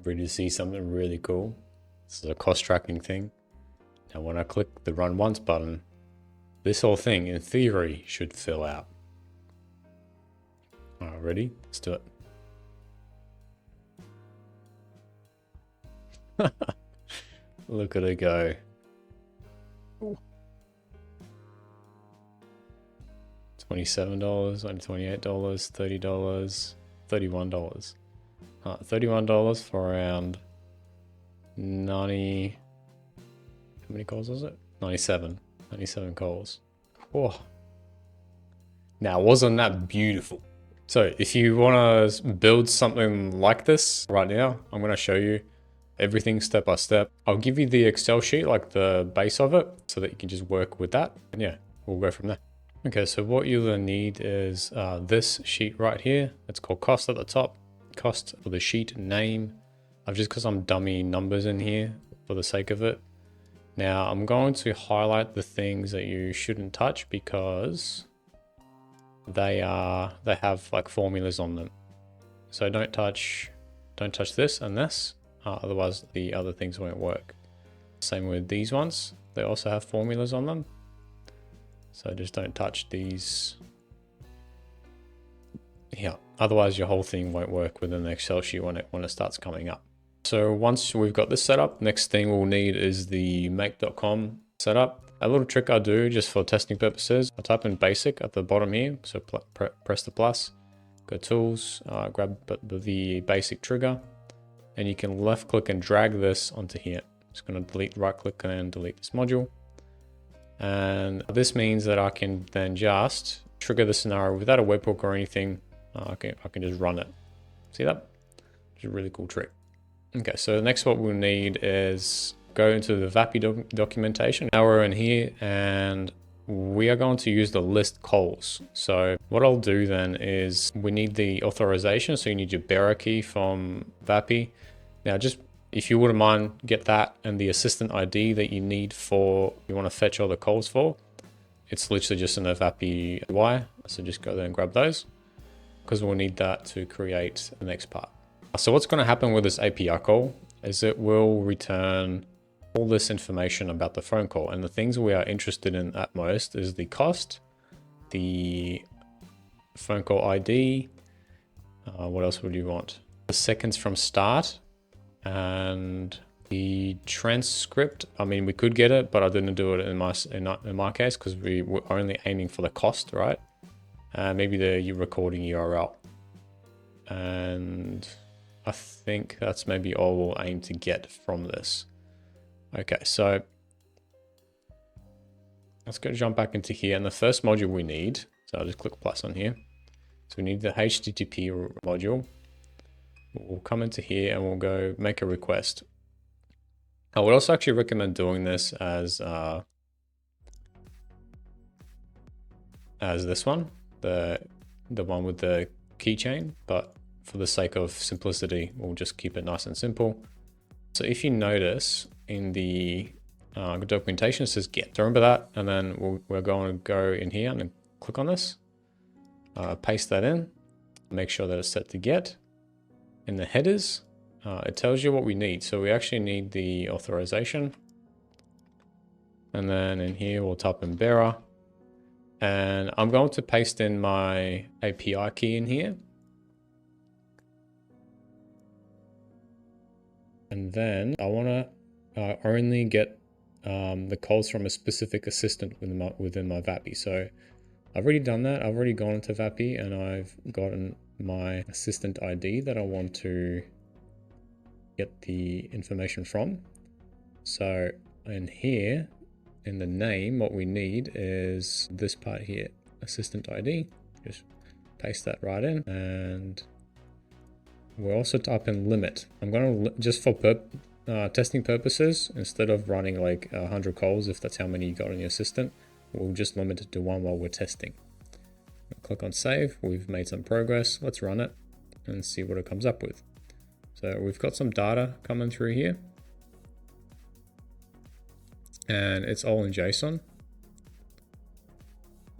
Ready to see something really cool? This is a cost tracking thing. Now when I click the run once button, this whole thing in theory should fill out. Alright, ready? Let's do it. Look at it go. $27, only $28, $30, $31. $31 for around 90. How many calls was it? 97 calls. Oh. Now, wasn't that beautiful? So if you want to build something like this right now, I'm going to show you everything step by step. I'll give you the Excel sheet, like the base of it, so that you can just work with that. And yeah, we'll go from there. Okay, so what you'll need is this sheet right here. It's called cost at the top. Cost for the sheet name. I've just got some dummy numbers in here for the sake of it. Now I'm going to highlight the things that you shouldn't touch because they have like formulas on them. So don't touch this and this, otherwise the other things won't work. Same with these ones. They also have formulas on them. So just don't touch these. Yeah, otherwise your whole thing won't work within the Excel sheet when it starts coming up. So once we've got this set up, next thing we'll need is the make.com setup. A little trick I do just for testing purposes, I type in basic at the bottom here. So press the plus, go tools, grab the basic trigger, and you can left click and drag this onto here. Just going to right click and delete this module. And this means that I can then just trigger the scenario without a webhook or anything. I can just run it. See that? It's a really cool trick. Okay, so next what we'll need is go into the VAPI documentation. Now we're in here and we are going to use the list calls. So what I'll do then is we need the authorization. So you need your bearer key from VAPI. Now just if you wouldn't mind, get that and the assistant ID that you need for, you want to fetch all the calls for. It's literally just in a VAPI UI. So just go there and grab those because we'll need that to create the next part. So what's going to happen with this API call is it will return all this information about the phone call. And the things we are interested in at most is the cost, the phone call ID. What else would you want? The seconds from start. And the transcript, I mean, we could get it, but I didn't do it in my case because we were only aiming for the cost, right? Maybe the recording URL. And I think that's maybe all we'll aim to get from this. Okay, so let's go jump back into here. And the first module we need, so I'll just click plus on here. So we need the HTTP module. We'll come into here and we'll go make a request. I would also actually recommend doing this as this one, the one with the keychain, but for the sake of simplicity, we'll just keep it nice and simple. So if you notice in the documentation, it says get. So remember that, and then we're going to go in here and then click on this, paste that in, make sure that it's set to get. In the headers, it tells you what we need. So we actually need the authorization. And then in here, we'll type in bearer. And I'm going to paste in my API key in here. And then I want to only get the calls from a specific assistant within my VAPI. So I've already done that. I've already gone into VAPI and I've gotten my assistant ID that I want to get the information from. So in here, in the name, what we need is this part here, assistant ID. Just paste that right in, and we'll also type in limit. I'm going to, just for testing purposes, instead of running like 100 calls, if that's how many you got on your assistant, we'll just limit it to one while we're testing. Click on save. We've made some progress. Let's run it and see what it comes up with. So we've got some data coming through here and it's all in JSON.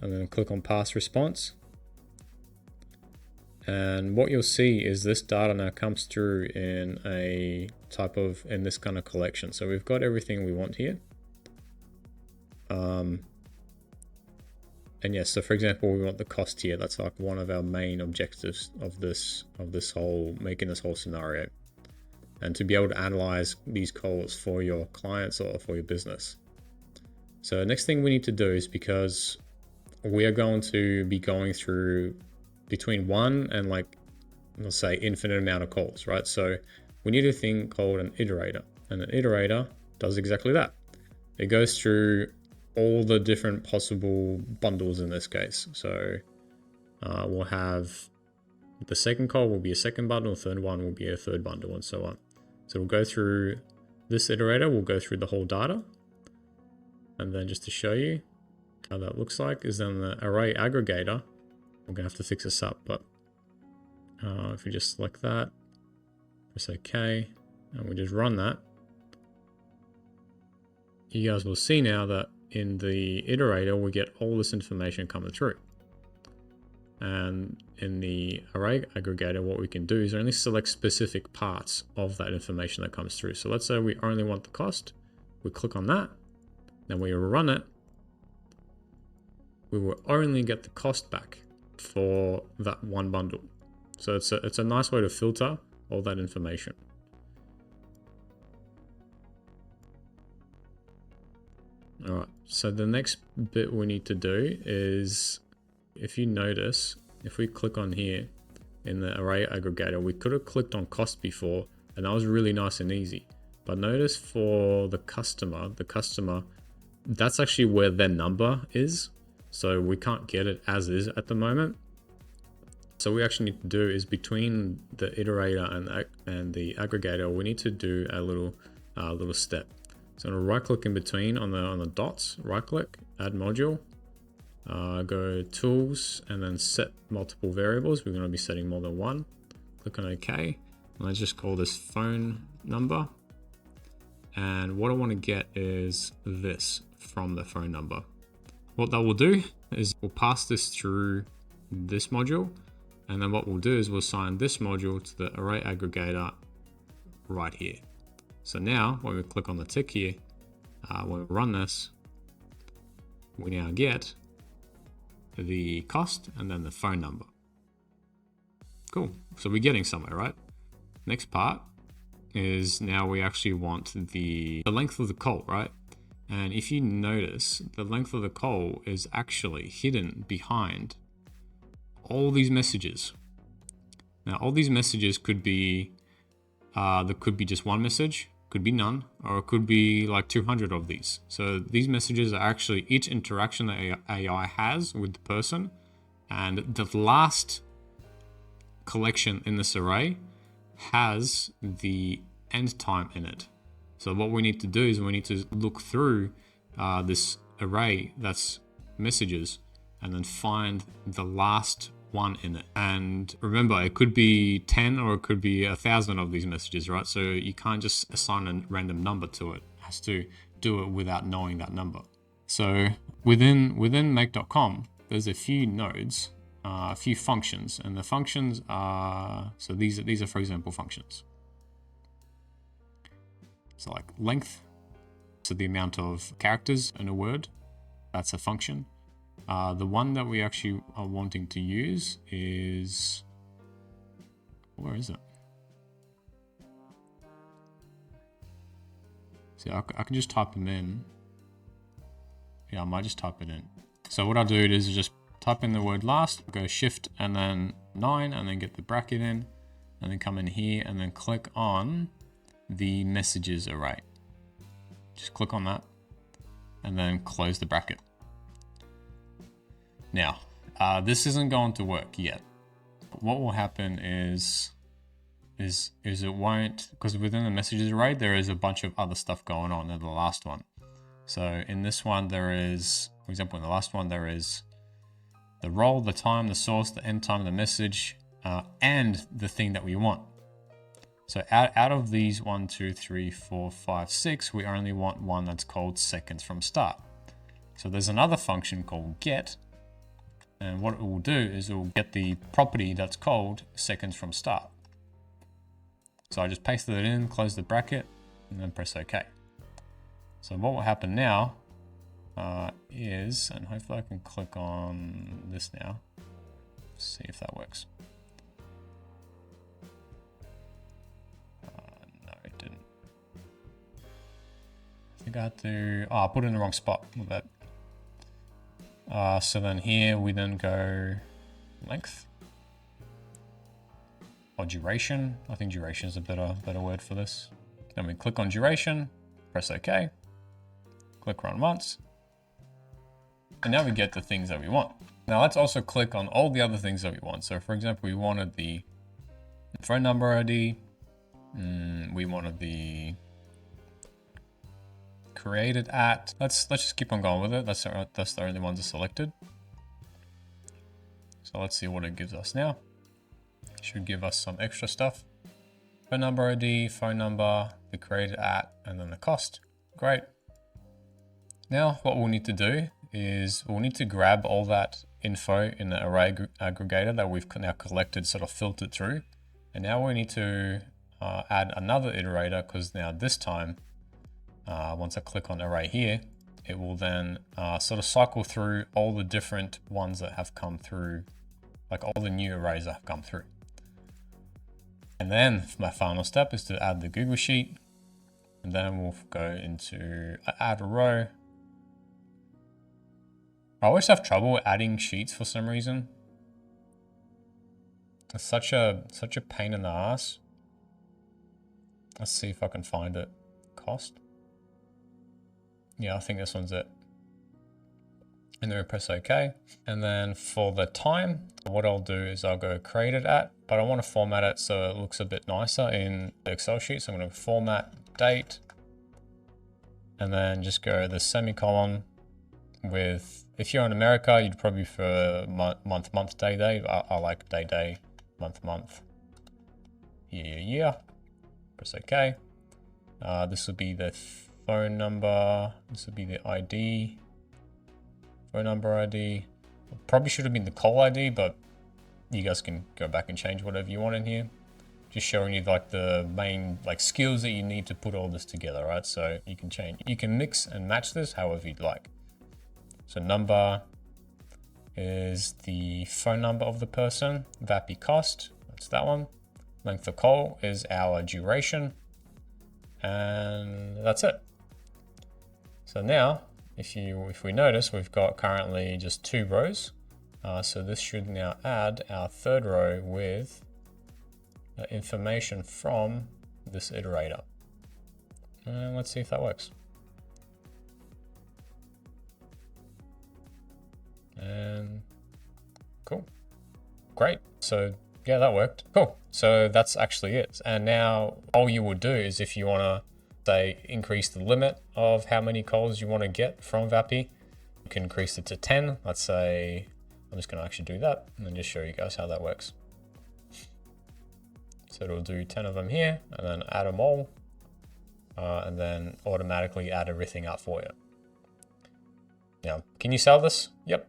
I'm going to click on past response And what you'll see is this data now comes through in this kind of collection. So we've got everything we want here. And yes, so for example, we want the cost here. That's like one of our main objectives of making this whole scenario. And to be able to analyze these calls for your clients or for your business. So next thing we need to do is, because we are going to be going through between 1 and let's say infinite amount of calls, right? So we need a thing called an iterator, and an iterator does exactly that. It goes through all the different possible bundles in this case. So we'll have the second call will be a second bundle, the third one will be a third bundle, and so on. So we'll go through this iterator, we'll go through the whole data. And then just to show you how that looks like is then the array aggregator. We're gonna have to fix this up, but if we just select that, press OK, and we just run that, you guys will see now that in the iterator, we get all this information coming through. And in the array aggregator, what we can do is only select specific parts of that information that comes through. So let's say we only want the cost. We click on that, then we run it. We will only get the cost back for that one bundle. So it's a nice way to filter all that information. All right, so the next bit we need to do is, if you notice, if we click on here in the array aggregator, we could have clicked on cost before, and that was really nice and easy. But notice for the customer, that's actually where their number is. So we can't get it as is at the moment. So what we actually need to do is between the iterator and the aggregator, we need to do a little step. So I'm gonna right click in between on the dots, right click, add module, go tools, and then set multiple variables. We're gonna be setting more than one. Click on OK. And let's just call this phone number. And what I want to get is this from the phone number. What that will do is we'll pass this through this module. And then what we'll do is we'll assign this module to the array aggregator right here. So now when we click on the tick here, when we run this, we now get the cost and then the phone number. Cool. So we're getting somewhere, right? Next part is now we actually want the length of the call, right? And if you notice, the length of the call is actually hidden behind all these messages. Now, all these messages could be, there could be just one message, could be none, or it could be like 200 of these. So these messages are actually each interaction that AI has with the person, and the last collection in this array has the end time in it. So what we need to do is we need to look through this array that's messages and then find the last one in it. And remember, it could be 10 or it could be 1,000 of these messages, right? So you can't just assign a random number to it. It has to do it without knowing that number. So within make.com, there's a few nodes, a few functions, and the functions are, so these are for example functions. So like length, so the amount of characters in a word, that's a function. The one that we actually are wanting to use is, where is it? See, I can just type them in. Yeah, I might just type it in. So what I'll do is just type in the word last, go shift and then 9, and then get the bracket in, and then come in here and then click on the messages array. Just click on that and then close the bracket. Now, this isn't going to work yet. What will happen is it won't, because within the messages array, there is a bunch of other stuff going on in the last one. So in this one, there is, for example, in the last one, there is the role, the time, the source, the end time, the message, and the thing that we want. So out of these 1, 2, 3, 4, 5, 6, we only want one that's called seconds from start. So there's another function called get, And what it will do is it will get the property that's called seconds from start. So I just pasted it in, close the bracket, and then press OK. So what will happen now is, and hopefully I can click on this now, see if that works. No, it didn't. I think I had to, I put it in the wrong spot with that. So then here we then go length or duration. I think duration is a better word for this. Then we click on duration, press OK, click run once. And now we get the things that we want. Now let's also click on all the other things that we want. So for example, we wanted the phone number ID. We wanted the created at. Let's just keep on going with it. That's the only ones that are selected. So let's see what it gives us now. It should give us some extra stuff. Phone number ID, phone number, the created at, and then the cost. Great. Now what we'll need to do is we'll need to grab all that info in the array aggregator that we've now collected, sort of filtered through. And now we need to add another iterator, because now this time, once I click on array here, it will then sort of cycle through all the different ones that have come through, like all the new arrays that have come through. And then my final step is to add the Google Sheet. And then we'll go into add a row. I always have trouble adding sheets for some reason. It's such a pain in the ass. Let's see if I can find it. Cost. Yeah, I think this one's it. And then we press OK. And then for the time, what I'll do is I'll go created at, but I want to format it so it looks a bit nicer in the Excel sheet. So I'm going to format date, and then just go the semicolon with, if you're in America, you'd probably prefer month, day, day. I like day, day, month, year. Press OK. This will be the phone number. This will be the ID. Phone number ID. Probably should have been the call ID, but you guys can go back and change whatever you want in here. Just showing you like the main skills that you need to put all this together, right? So you can change, you can mix and match this however you'd like. So number is the phone number of the person. VAPI cost, that's that one. Length of call is our duration. And that's it. So now, if we notice, we've got currently just 2 rows. So this should now add our 3rd row with information from this iterator. And let's see if that works. And cool, great. So yeah, that worked. Cool. So that's actually it. And now all you would do is, if you want to say increase the limit of how many calls you want to get from VAPI, you can increase it to 10. Let's say, I'm just going to actually do that and then just show you guys how that works. So it'll do 10 of them here, and then add them all, and then automatically add everything up for you. Now, can you sell this? Yep.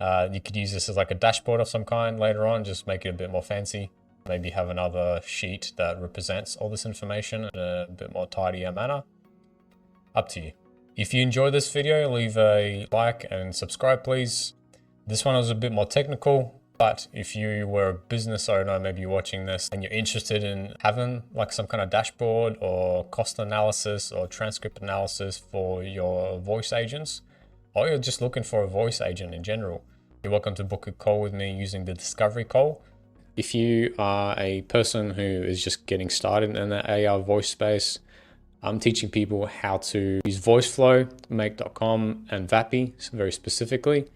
You could use this as like a dashboard of some kind later on, just make it a bit more fancy. Maybe have another sheet that represents all this information in a bit more tidier manner. Up to you. If you enjoyed this video, leave a like and subscribe, please. This one was a bit more technical, but if you were a business owner, maybe you're watching this and you're interested in having like some kind of dashboard or cost analysis or transcript analysis for your voice agents, or you're just looking for a voice agent in general, you're welcome to book a call with me using the discovery call. If you are a person who is just getting started in the AI voice space, I'm teaching people how to use VoiceFlow, Make.com, and VAPI very specifically.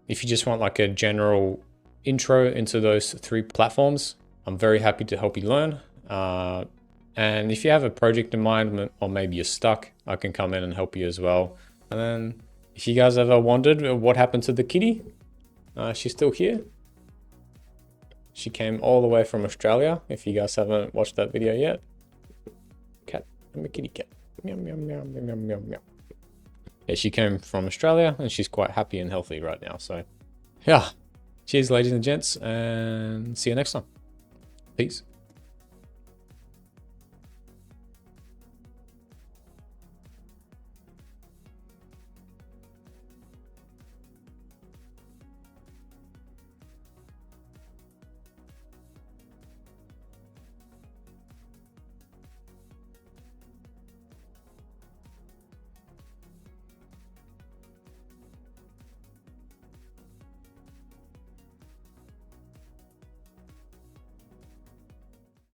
If you just want like a general intro into those 3 platforms, I'm very happy to help you learn. And if you have a project in mind, or maybe you're stuck, I can come in and help you as well. And then if you guys ever wondered what happened to the kitty, she's still here. She came all the way from Australia. If you guys haven't watched that video yet. Cat, I'm a kitty cat. Meow, meow, meow, meow, meow, meow. Yeah, she came from Australia and she's quite happy and healthy right now. So yeah, cheers, ladies and gents, and see you next time. Peace.